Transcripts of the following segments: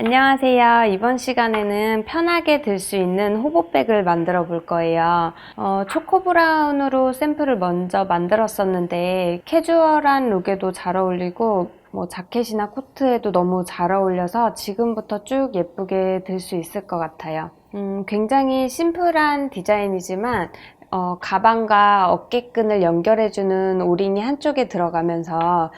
안녕하세요. 이번 시간에는 편하게 들 수 있는 호보백을 만들어 볼 거예요. 초코 브라운으로 샘플을 먼저 만들었었는데 캐주얼한 룩에도 잘 어울리고 자켓이나 코트에도 너무 잘 어울려서 지금부터 쭉 예쁘게 들 수 있을 것 같아요. 굉장히 심플한 디자인이지만 가방과 어깨끈을 연결해주는 오링이 한쪽에 들어가면서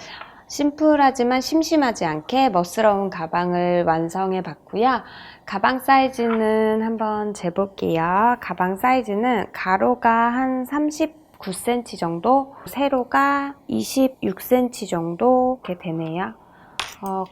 심플하지만 심심하지 않게 멋스러운 가방을 완성해 봤고요. 가방 사이즈는 한번 재볼게요. 가방 사이즈는 가로가 한 39cm 정도, 세로가 26cm 정도 이렇게 되네요.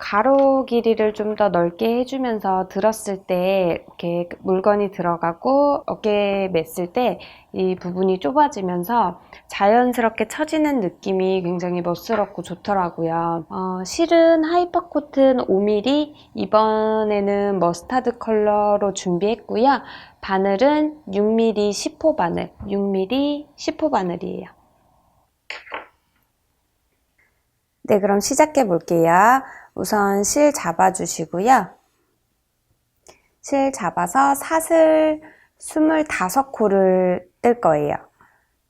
가로 길이를 좀 더 넓게 해주면서 들었을 때 이렇게 물건이 들어가고 어깨에 맸을 때 이 부분이 좁아지면서 자연스럽게 처지는 느낌이 굉장히 멋스럽고 좋더라고요. 실은 하이퍼 코튼 5mm, 이번에는 머스타드 컬러로 준비했고요. 바늘은 6mm 10호 바늘, 6mm 10호 바늘이에요. 네, 그럼 시작해 볼게요. 우선 실 잡아주시고요. 실 잡아서 사슬 25코를 뜰 거예요.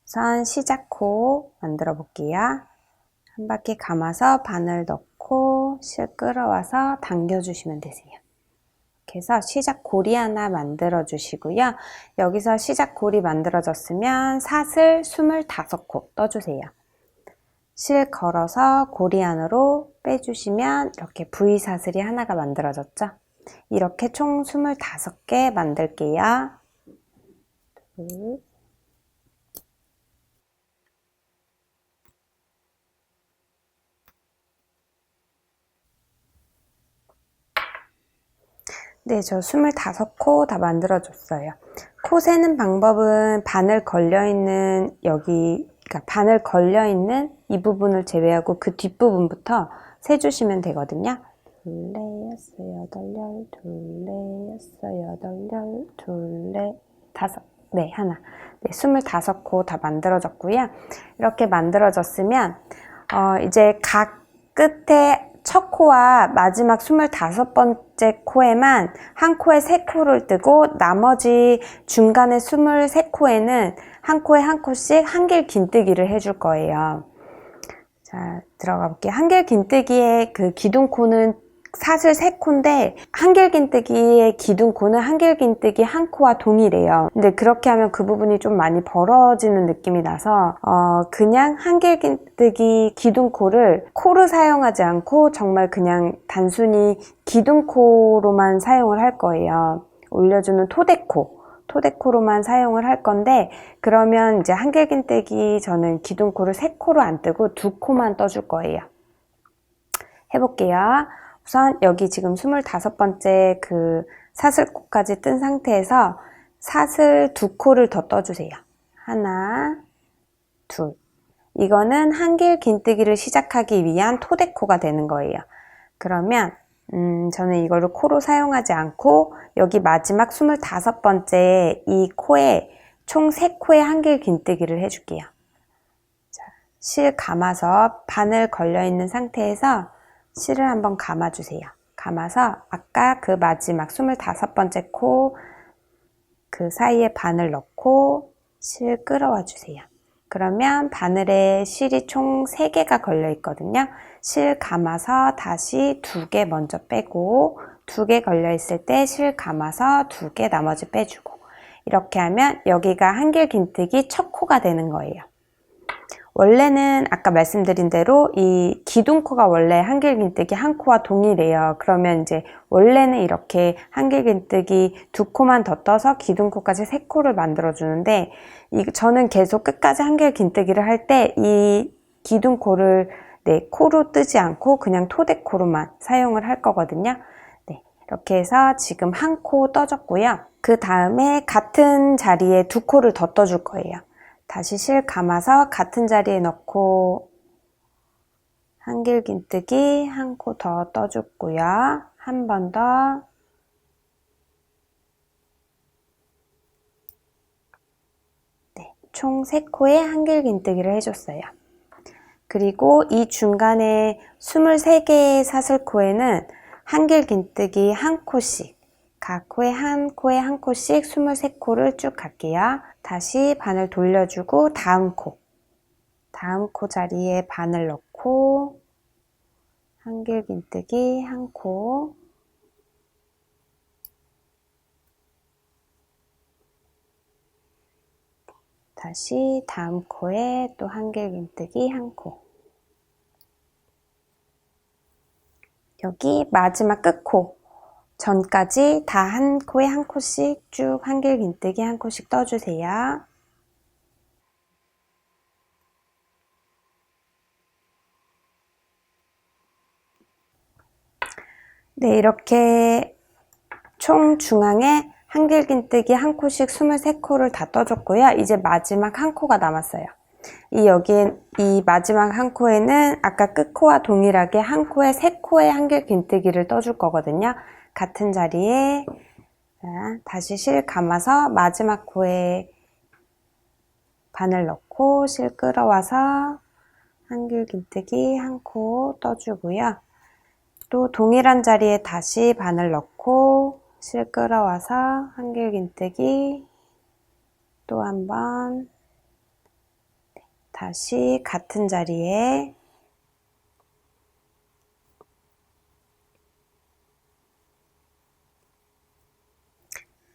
우선 시작코 만들어 볼게요. 한 바퀴 감아서 바늘 넣고 실 끌어와서 당겨주시면 되세요. 이렇게 해서 시작 고리 하나 만들어 주시고요. 여기서 시작 고리 만들어졌으면 사슬 25코 떠주세요. 실 걸어서 고리 안으로 빼주시면 이렇게 V 사슬이 하나가 만들어졌죠? 이렇게 총 25개 만들게요. 둘. 네, 저 25코 다 만들어줬어요. 코 세는 방법은 바늘 걸려있는 그러니까 바늘 걸려있는 이 부분을 제외하고 그 뒷부분부터 세주시면 되거든요. 둘레, 여섯, 여덟, 열, 둘레, 여섯, 여덟, 열, 둘레, 다섯. 네, 하나. 네, 25코 다 만들어졌고요. 이렇게 만들어졌으면 이제 각 끝에 첫 코와 마지막 25번째 코에만 한 코에 3코를 뜨고 나머지 중간에 23코에는 한 코에 한 코씩 한길 긴뜨기를 해줄 거예요. 자, 들어가 볼게요. 한길 긴뜨기의 그 기둥코는 사슬 3코인데 한길 긴뜨기의 기둥코는 한길 긴뜨기 한 코와 동일해요. 근데 그렇게 하면 그 부분이 좀 많이 벌어지는 느낌이 나서 그냥 한길 긴뜨기 기둥코를 코를 사용하지 않고 정말 그냥 단순히 기둥코로만 사용을 할 거예요. 올려주는 토대코로만 사용을 할 건데, 그러면 이제 한길 긴뜨기 저는 기둥코를 3코로 안 뜨고 2코만 떠줄 거예요. 해볼게요. 우선 여기 지금 25번째 그 사슬코까지 뜬 상태에서 사슬 2코를 더 떠주세요. 하나, 둘. 이거는 한길 긴뜨기를 시작하기 위한 토대코가 되는 거예요. 그러면 저는 이거를 코로 사용하지 않고 여기 마지막 25번째 이 코에 총 3코에 한길 긴뜨기를 해줄게요. 자, 실 감아서 바늘 걸려있는 상태에서 실을 한번 감아주세요. 감아서 아까 그 마지막 25번째 코 그 사이에 바늘 넣고 실 끌어와 주세요. 그러면 바늘에 실이 총 3개가 걸려 있거든요. 실 감아서 다시 2개 먼저 빼고 2개 걸려 있을 때 실 감아서 2개 나머지 빼주고 이렇게 하면 여기가 한길 긴뜨기 첫 코가 되는 거예요. 원래는 아까 말씀드린 대로 이 기둥코가 원래 한길 긴뜨기 한 코와 동일해요. 그러면 이제 원래는 이렇게 한길 긴뜨기 2코만 더 떠서 기둥코까지 3코를 만들어 주는데 저는 계속 끝까지 한길 긴뜨기를 할 때 이 기둥코를 코로 뜨지 않고 그냥 토대코로만 사용을 할 거거든요. 네, 이렇게 해서 지금 한 코 떠줬고요. 그 다음에 같은 자리에 2코를 더 떠줄 거예요. 다시 실 감아서 같은 자리에 넣고 한길 긴뜨기 한 코 더 떠줬고요. 한 번 더. 네, 총 3코에 한길 긴뜨기를 해줬어요. 그리고 이 중간에 23개의 사슬코에는 한길긴뜨기 한 코씩, 각 코에 한 코씩 23코를 쭉 갈게요. 다시 바늘 돌려주고 다음 코 자리에 바늘 넣고 한길긴뜨기 한 코, 다시 다음 코에 또 한길긴뜨기 한 코, 여기 마지막 끝코 전까지 다 한 코에 한 코씩 쭉 한길긴뜨기 한 코씩 떠주세요. 네, 이렇게 총 중앙에 한길긴뜨기 한 코씩 23코를 다 떠줬고요. 이제 마지막 한 코가 남았어요. 이 마지막 한 코에는 아까 끝코와 동일하게 한 코에 3코의 한길긴뜨기를 떠줄 거거든요. 같은 자리에 다시 실 감아서 마지막 코에 바늘 넣고 실 끌어와서 한길긴뜨기 한 코 떠주고요. 또 동일한 자리에 다시 바늘 넣고 실 끌어와서 한길긴뜨기 또 한 번, 다시 같은 자리에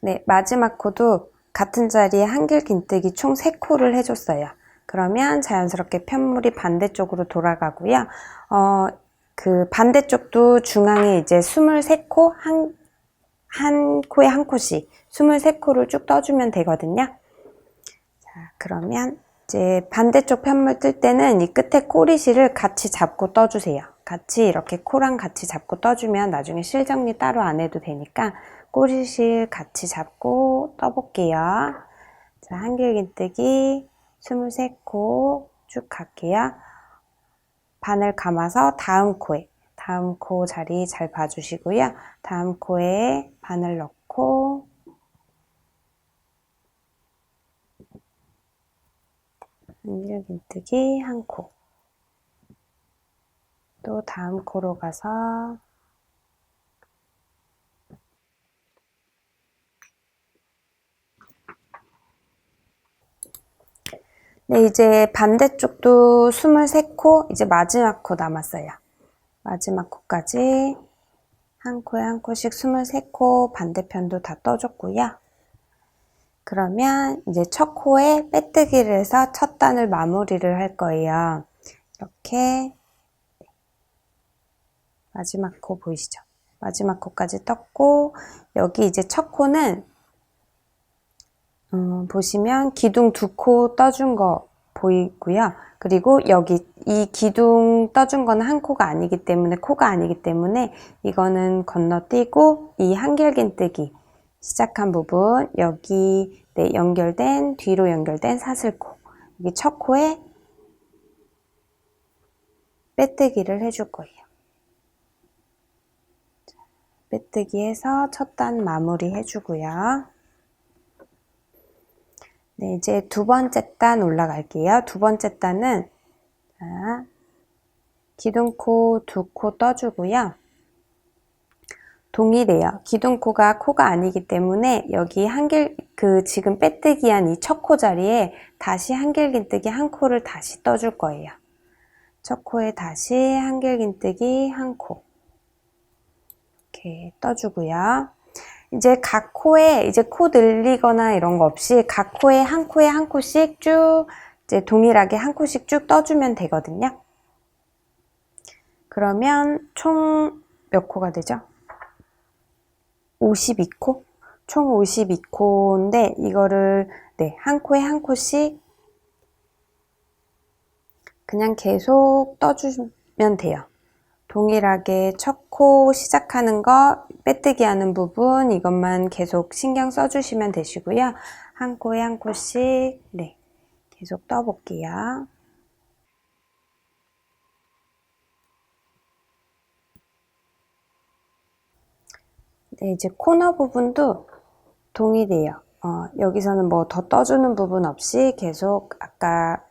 네, 마지막 코도 같은 자리에 한길긴뜨기 총 3코를 해줬어요. 그러면 자연스럽게 편물이 반대쪽으로 돌아가고요. 그 반대쪽도 중앙에 이제 23코, 한 코에 한 코씩 23코를 쭉 떠주면 되거든요. 자, 그러면 이제 반대쪽 편물 뜰 때는 이 끝에 꼬리실을 같이 잡고 떠주세요. 같이 이렇게 코랑 같이 잡고 떠주면 나중에 실 정리 따로 안 해도 되니까 꼬리실 같이 잡고 떠볼게요. 자, 한길긴뜨기 23코 쭉 갈게요. 바늘 감아서 다음 코 자리 잘 봐주시고요. 다음 코에 바늘 넣고 한길긴뜨기 한 코, 또 다음 코로 가서 네, 이제 반대쪽도 23코, 이제 마지막 코 남았어요. 마지막 코까지 한 코에 한 코씩 23코 반대편도 다 떠줬고요. 그러면 이제 첫 코에 빼뜨기를 해서 첫 단을 마무리를 할 거예요. 이렇게 마지막 코 보이시죠? 마지막 코까지 떴고 여기 이제 첫 코는 보시면 기둥 2코 떠준 거 보이고요. 그리고 여기 이 기둥 떠준 거는 한 코가 아니기 때문에 이거는 건너뛰고 이 한길긴뜨기 시작한 부분 여기 네, 뒤로 연결된 사슬코 여기 첫 코에 빼뜨기를 해줄 거예요. 빼뜨기해서 첫 단 마무리 해주고요. 네, 이제 두 번째 단 올라갈게요. 두 번째 단은 기둥코 2코 떠주고요. 동일해요. 기둥코가 코가 아니기 때문에 여기 지금 빼뜨기한 이 첫 코 자리에 다시 한길긴뜨기 한 코를 다시 떠줄 거예요. 첫 코에 다시 한길긴뜨기 한 코. 이렇게 떠주고요. 이제 각 코에 이제 코 늘리거나 이런 거 없이 각 코에 한 코씩 쭉 이제 동일하게 한 코씩 쭉 떠주면 되거든요. 그러면 총 몇 코가 되죠? 52코? 총 52코인데 이거를 네, 한 코에 한 코씩 그냥 계속 떠주면 돼요. 동일하게 첫 코 시작하는 거 빼뜨기 하는 부분 이것만 계속 신경 써주시면 되시고요. 한 코에 한 코씩 네, 계속 떠볼게요. 네, 이제 코너 부분도 동일해요. 여기서는 뭐 더 떠주는 부분 없이 계속 아까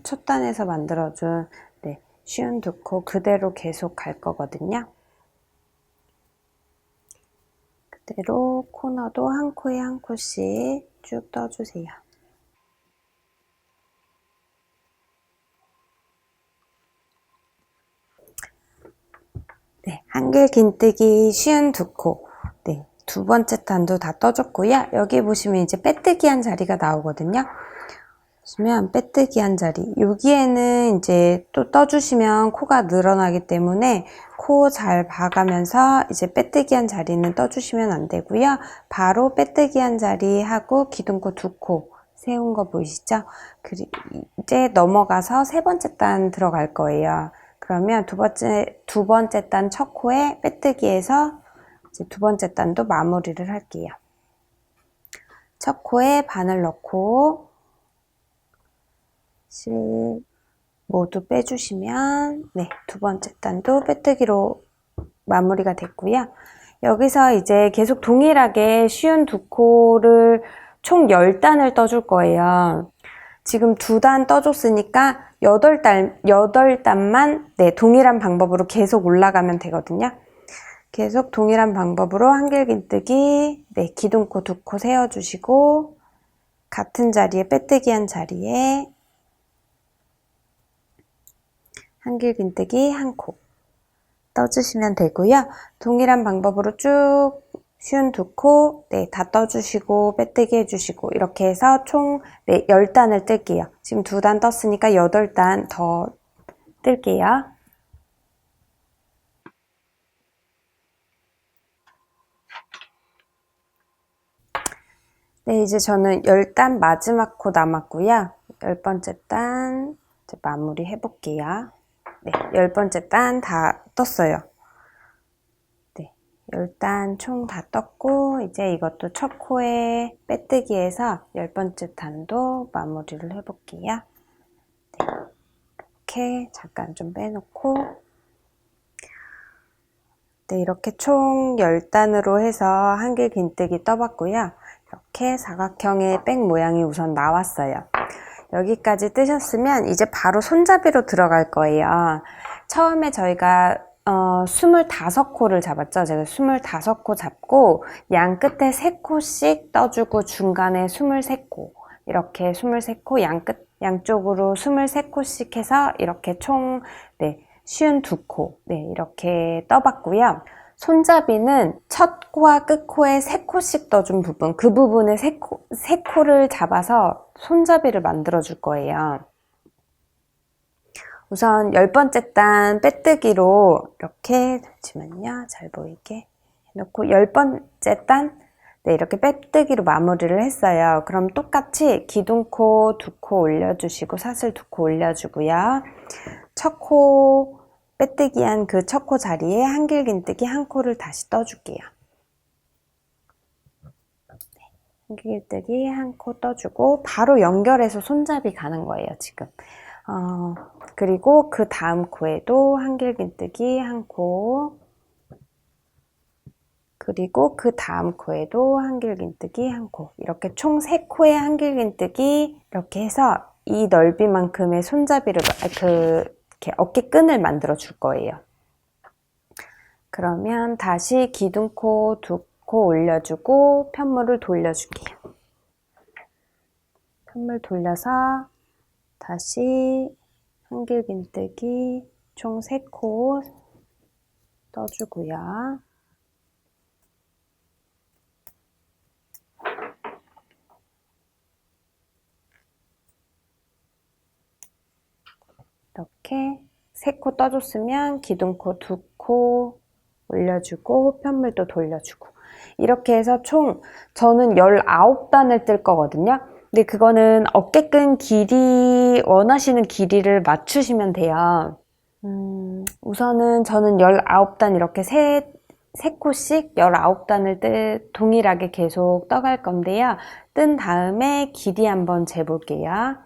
첫 단에서 만들어준 네, 쉬운 2코 그대로 계속 갈 거거든요. 그대로 코너도 한 코에 한 코씩 쭉 떠주세요. 네, 한길 긴뜨기 쉬운 2코. 네, 두 번째 단도 다 떠줬고요. 여기 보시면 이제 빼뜨기 한 자리가 나오거든요. 보시면 빼뜨기 한 자리. 여기에는 이제 또 떠주시면 코가 늘어나기 때문에 코 잘 봐가면서 이제 빼뜨기 한 자리는 떠주시면 안 되고요. 바로 빼뜨기 한 자리 하고 기둥코 2코 세운 거 보이시죠? 그리고 이제 넘어가서 세 번째 단 들어갈 거예요. 그러면 두 번째 단 첫 코에 빼뜨기해서 이제 두 번째 단도 마무리를 할게요. 첫 코에 바늘 넣고 실 모두 빼주시면 네, 두 번째 단도 빼뜨기로 마무리가 됐고요. 여기서 이제 계속 동일하게 쉬운 2코를 총 10단을 떠줄 거예요. 지금 2단 떠줬으니까 8단만 네, 동일한 방법으로 계속 올라가면 되거든요. 계속 동일한 방법으로 한길긴뜨기, 네, 기둥코 2코 세워주시고 같은 자리에 빼뜨기 한 자리에 한길긴뜨기 1코 떠주시면 되고요. 동일한 방법으로 쭉 쉬운 2코 네, 다 떠주시고 빼뜨기 해주시고 이렇게 해서 총 네, 10단을 뜰게요. 지금 2단 떴으니까 8단 더 뜰게요. 네, 이제 저는 10단 마지막 코 남았고요. 10번째 단 이제 마무리 해볼게요. 네, 10번째 단 다 떴어요. 네, 10단 총 다 떴고 이제 이것도 첫 코에 빼뜨기해서 10번째 단도 마무리를 해볼게요. 네, 이렇게 잠깐 좀 빼놓고 네, 이렇게 총 10단으로 해서 한길긴뜨기 떠봤고요. 이렇게 사각형의 백 모양이 우선 나왔어요. 여기까지 뜨셨으면 이제 바로 손잡이로 들어갈 거예요. 처음에 저희가 25코를 잡았죠. 제가 25코 잡고 양 끝에 3코씩 떠주고 중간에 23코 이렇게 23코 양쪽으로 23코씩 해서 이렇게 총 네, 쉬운 2코 네, 이렇게 떠봤고요. 손잡이는 첫 코와 끝 코에 3코씩 떠준 부분, 그 부분에 3코를 잡아서 손잡이를 만들어 줄 거예요. 우선 10번째 단 빼뜨기로 이렇게 잠시만요. 잘 보이게 해놓고 10번째 단 네, 이렇게 빼뜨기로 마무리를 했어요. 그럼 똑같이 기둥코 2코 올려주시고 사슬 2코 올려주고요. 첫 코 빼뜨기 한 그 첫 코 자리에 한길긴뜨기 1코를 다시 떠줄게요. 한길긴뜨기 1코 떠주고 바로 연결해서 손잡이 가는 거예요, 지금. 그리고 그 다음 코에도 한길긴뜨기 1코 그리고 그 다음 코에도 한길긴뜨기 1코 이렇게 총 3코의 한길긴뜨기 이렇게 해서 이 넓이만큼의 손잡이를 이렇게 어깨끈을 만들어 줄 거예요. 그러면 다시 기둥코 2코 올려주고 편물을 돌려줄게요. 편물 돌려서 다시 한길긴뜨기 총 3코 떠주고요. 이렇게 3코 떠줬으면 기둥코 2코 올려주고 편물도 돌려주고 이렇게 해서 총 저는 19단을 뜰 거거든요. 근데 그거는 어깨끈 길이 원하시는 길이를 맞추시면 돼요. 우선은 저는 19단 이렇게 3코씩 19단을 동일하게 계속 떠갈 건데요. 뜬 다음에 길이 한번 재볼게요.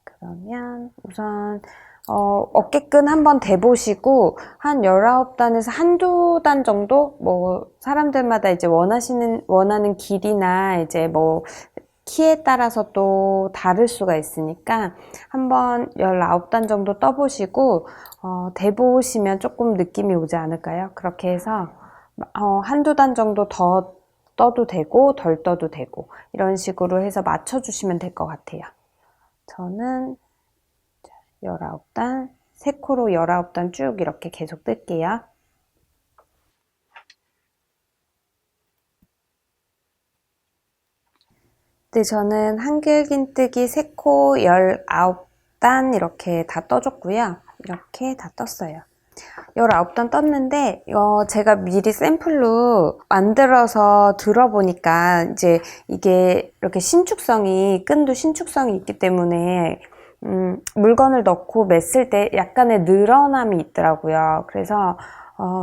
그러면 우선 어깨끈 한번 대보시고 한 19단에서 한두 단 정도 뭐 사람들마다 이제 원하는 길이나 이제 뭐 키에 따라서 또 다를 수가 있으니까 한번 19단 정도 떠보시고 대보시면 조금 느낌이 오지 않을까요? 그렇게 해서 한두 단 정도 더 떠도 되고 덜 떠도 되고 이런 식으로 해서 맞춰주시면 될 것 같아요. 저는 19단, 3코로 19단 쭉 이렇게 계속 뜰게요. 네, 저는 한길긴뜨기 3코 19단 이렇게 다 떠줬고요. 이렇게 다 떴어요. 19단 떴는데 제가 미리 샘플로 만들어서 들어보니까 이제 이게 이렇게 끈도 신축성이 있기 때문에 물건을 넣고 맸을 때 약간의 늘어남이 있더라고요. 그래서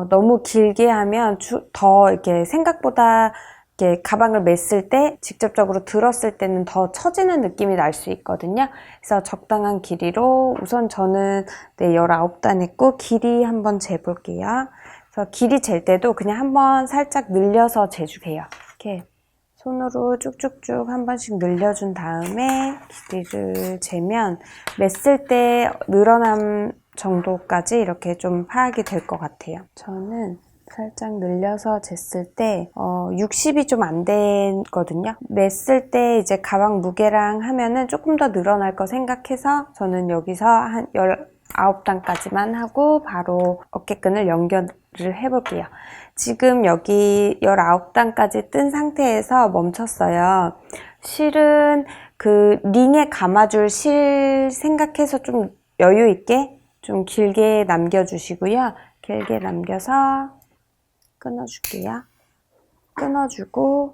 너무 길게 하면 더 이렇게 생각보다 이렇게 가방을 맸을 때 직접적으로 들었을 때는 더 처지는 느낌이 날 수 있거든요. 그래서 적당한 길이로 우선 저는 19단 했고 길이 한번 재볼게요. 그래서 길이 잴 때도 그냥 한번 살짝 늘려서 재주세요. 이렇게 손으로 쭉쭉쭉 한 번씩 늘려준 다음에 길이를 재면 맸을 때 늘어남 정도까지 이렇게 좀 파악이 될 것 같아요. 저는 살짝 늘려서 쟀을 때 60이 좀 안 되거든요. 맸을 때 이제 가방 무게랑 하면은 조금 더 늘어날 거 생각해서 저는 여기서 한 19단까지만 하고 바로 어깨끈을 연결을 해볼게요. 지금 여기 19단까지 뜬 상태에서 멈췄어요. 실은 그 링에 감아줄 실 생각해서 좀 여유 있게 좀 길게 남겨주시고요. 길게 남겨서 끊어줄게요. 끊어주고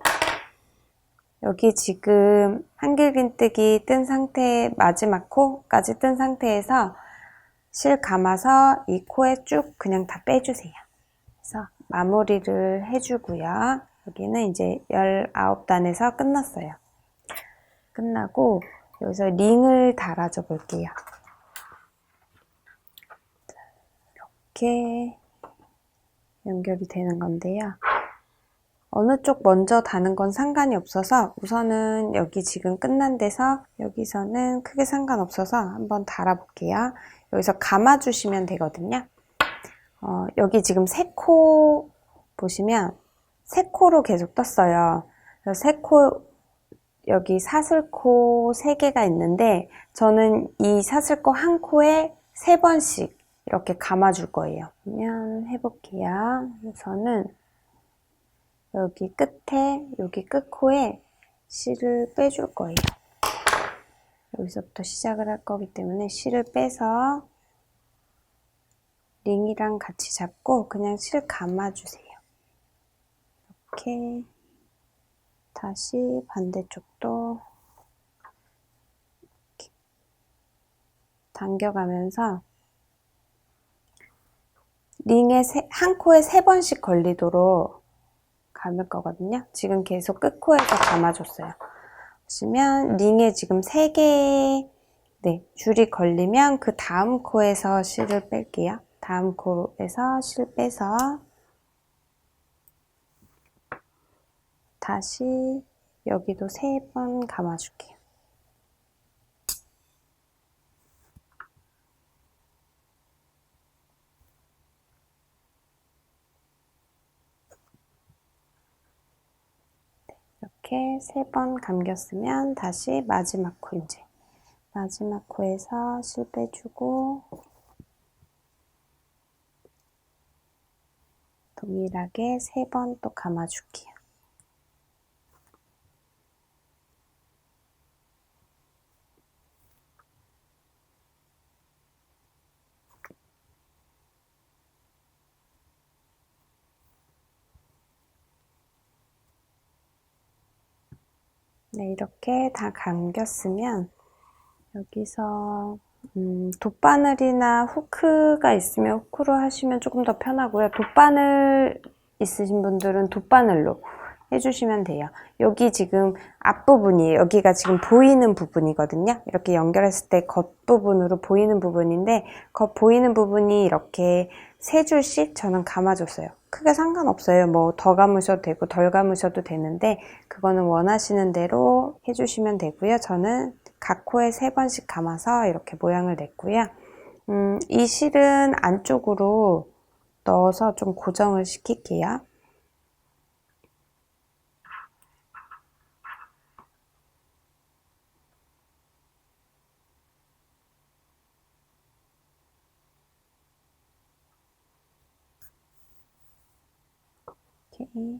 여기 지금 한길긴뜨기 뜬 상태 마지막 코까지 뜬 상태에서 실 감아서 이 코에 쭉 그냥 다 빼주세요. 그래서 마무리를 해주고요. 여기는 이제 19단에서 끝났어요. 끝나고 여기서 링을 달아줘 볼게요. 이렇게 연결이 되는 건데요. 어느 쪽 먼저 다는 건 상관이 없어서 우선은 여기 지금 끝난 데서 여기서는 크게 상관없어서 한번 달아볼게요. 여기서 감아주시면 되거든요. 여기 지금 3코 보시면 3코로 계속 떴어요. 그래서 3코 여기 사슬코 3개가 있는데 저는 이 사슬코 한 코에 3번씩 이렇게 감아줄 거예요. 그러면 해볼게요. 우선은 여기 끝에 여기 끝코에 실을 빼줄 거예요. 여기서부터 시작을 할 거기 때문에 실을 빼서 링이랑 같이 잡고 그냥 실 감아주세요. 이렇게 다시 반대쪽도 이렇게 당겨가면서 링에 한 코에 3번씩 걸리도록 감을 거거든요. 지금 계속 끝코에서 감아줬어요. 보시면 링에 지금 3개 줄이 걸리면 그 다음 코에서 실을 뺄게요. 다음 코에서 실 빼서 다시 여기도 3번 감아줄게요. 이렇게 3번 감겼으면 다시 마지막 코 이제 마지막 코에서 실 빼주고 동일하게 3번 또 감아줄게요. 네, 이렇게 다 감겼으면 여기서 돗바늘이나 후크가 있으면 후크로 하시면 조금 더 편하고요. 돗바늘 있으신 분들은 돗바늘로 해주시면 돼요. 여기 지금 앞부분이에요. 여기가 지금 보이는 부분이거든요. 이렇게 연결했을 때 겉부분으로 보이는 부분인데 겉 보이는 부분이 이렇게 3줄씩 저는 감아줬어요. 크게 상관없어요. 뭐 더 감으셔도 되고 덜 감으셔도 되는데 그거는 원하시는 대로 해주시면 되고요. 저는 각 코에 3번씩 감아서 이렇게 모양을 냈고요. 이 실은 안쪽으로 넣어서 좀 고정을 시킬게요. 이렇게.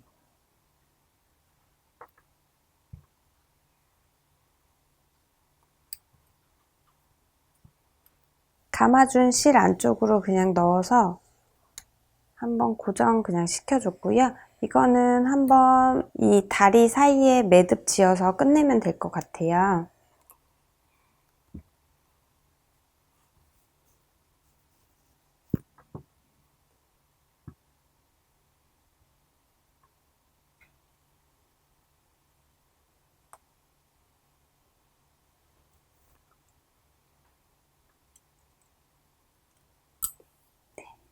감아준 실 안쪽으로 그냥 넣어서 한번 고정 그냥 시켜줬고요. 이거는 한번 이 다리 사이에 매듭 지어서 끝내면 될 것 같아요.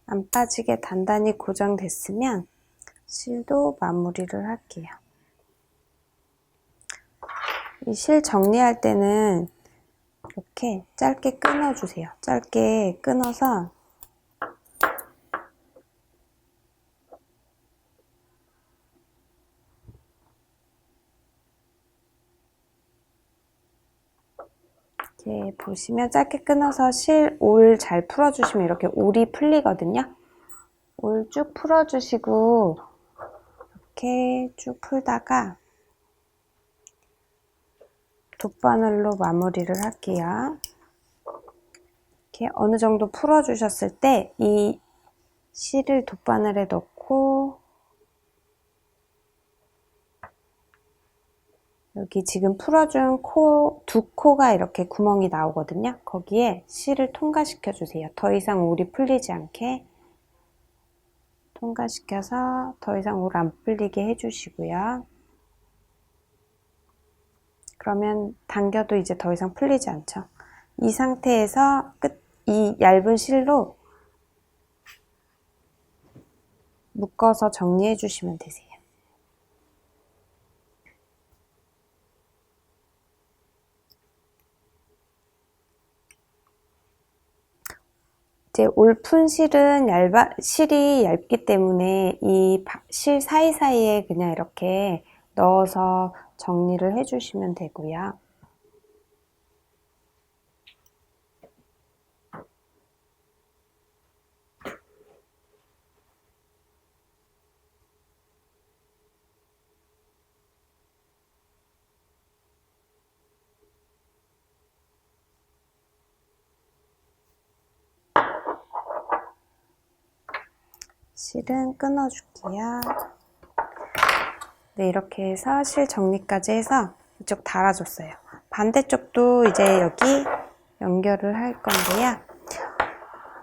안 빠지게 단단히 고정됐으면 실도 마무리를 할게요. 이 실 정리할 때는 이렇게 짧게 끊어주세요. 짧게 끊어서 이렇게 보시면 짧게 끊어서 실 올 잘 풀어주시면 이렇게 올이 풀리거든요. 올 쭉 풀어주시고 이렇게 쭉 풀다가 돗바늘로 마무리를 할게요. 이렇게 어느 정도 풀어주셨을 때 이 실을 돗바늘에 넣고 여기 지금 풀어준 코, 두 코가 이렇게 구멍이 나오거든요. 거기에 실을 통과시켜 주세요. 더 이상 올이 풀리지 않게 통과시켜서 더 이상 올 안 풀리게 해주시고요. 그러면 당겨도 이제 더 이상 풀리지 않죠. 이 상태에서 이 얇은 실로 묶어서 정리해 주시면 되세요. 이제 올푼 실은 실이 얇기 때문에 이 실 사이사이에 그냥 이렇게 넣어서 정리를 해주시면 되고요. 실은 끊어줄게요. 네, 이렇게 해서 실 정리까지 해서 이쪽 달아줬어요. 반대쪽도 이제 여기 연결을 할 건데요.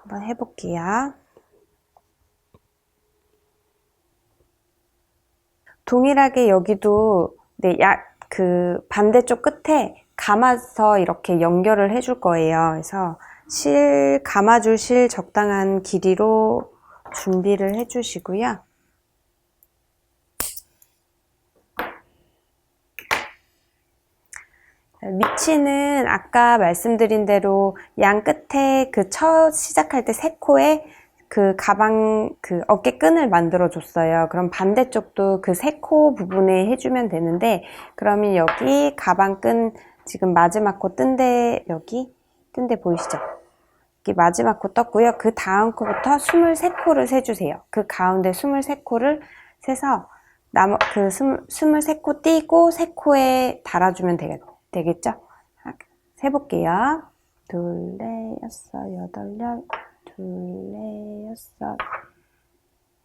한번 해볼게요. 동일하게 여기도 네, 그 반대쪽 끝에 감아서 이렇게 연결을 해줄 거예요. 그래서 실 감아줄 실 적당한 길이로 준비를 해주시고요. 위치는 아까 말씀드린 대로 양 끝에 그 시작할 때 세 코에 그 가방 그 어깨끈을 만들어 줬어요. 그럼 반대쪽도 그 세 코 부분에 해주면 되는데, 그러면 여기 가방끈 지금 마지막 코 뜬데 여기 뜬데 보이시죠? 여기 마지막 코 떴고요. 그 다음 코부터 23코를 세주세요. 그 가운데 23코를 세서 그 23코 띄고 3코에 달아주면 되겠죠? 세볼게요. 둘, 넷, 여섯, 여덟, 둘, 넷, 여섯,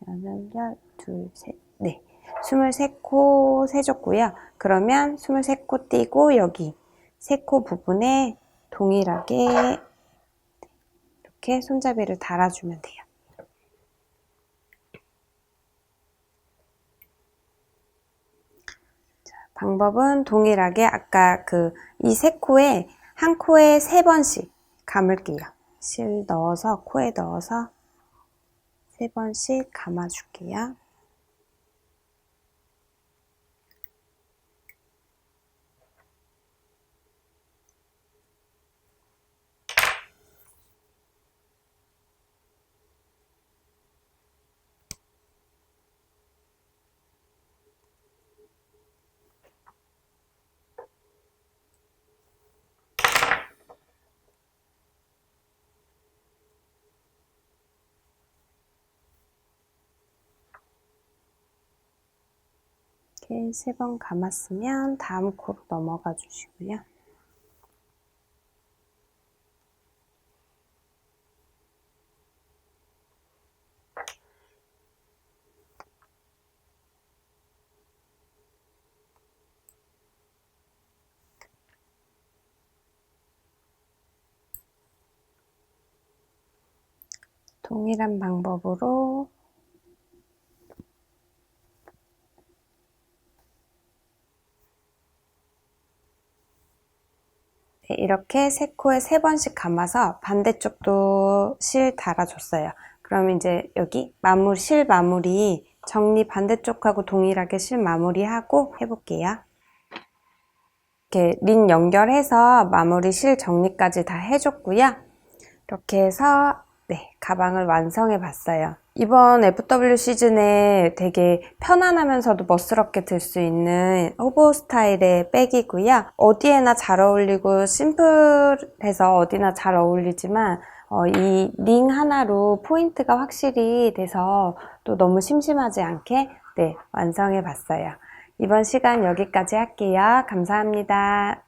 여덟, 둘, 셋, 네. 23코 세줬고요. 그러면 23코 띄고 여기 3코 부분에 동일하게 이렇게 손잡이를 달아주면 돼요. 자, 방법은 동일하게 아까 이 3코에 한 코에 3번씩 감을게요. 실 넣어서 코에 넣어서 3번씩 감아줄게요. 이렇게 3번 감았으면 다음 코로 넘어가 주시고요. 동일한 방법으로 네, 이렇게 3코에 3번씩 감아서 반대쪽도 실 달아줬어요. 그럼 이제 여기 실 마무리 정리 반대쪽하고 동일하게 실 마무리하고 해볼게요. 이렇게 린 연결해서 마무리 실 정리까지 다 해줬고요. 이렇게 해서 네, 가방을 완성해 봤어요. 이번 FW 시즌에 되게 편안하면서도 멋스럽게 들 수 있는 호보 스타일의 백이고요. 어디에나 잘 어울리고 심플해서 어디나 잘 어울리지만 이 링 하나로 포인트가 확실히 돼서 또 너무 심심하지 않게 네, 완성해 봤어요. 이번 시간 여기까지 할게요. 감사합니다.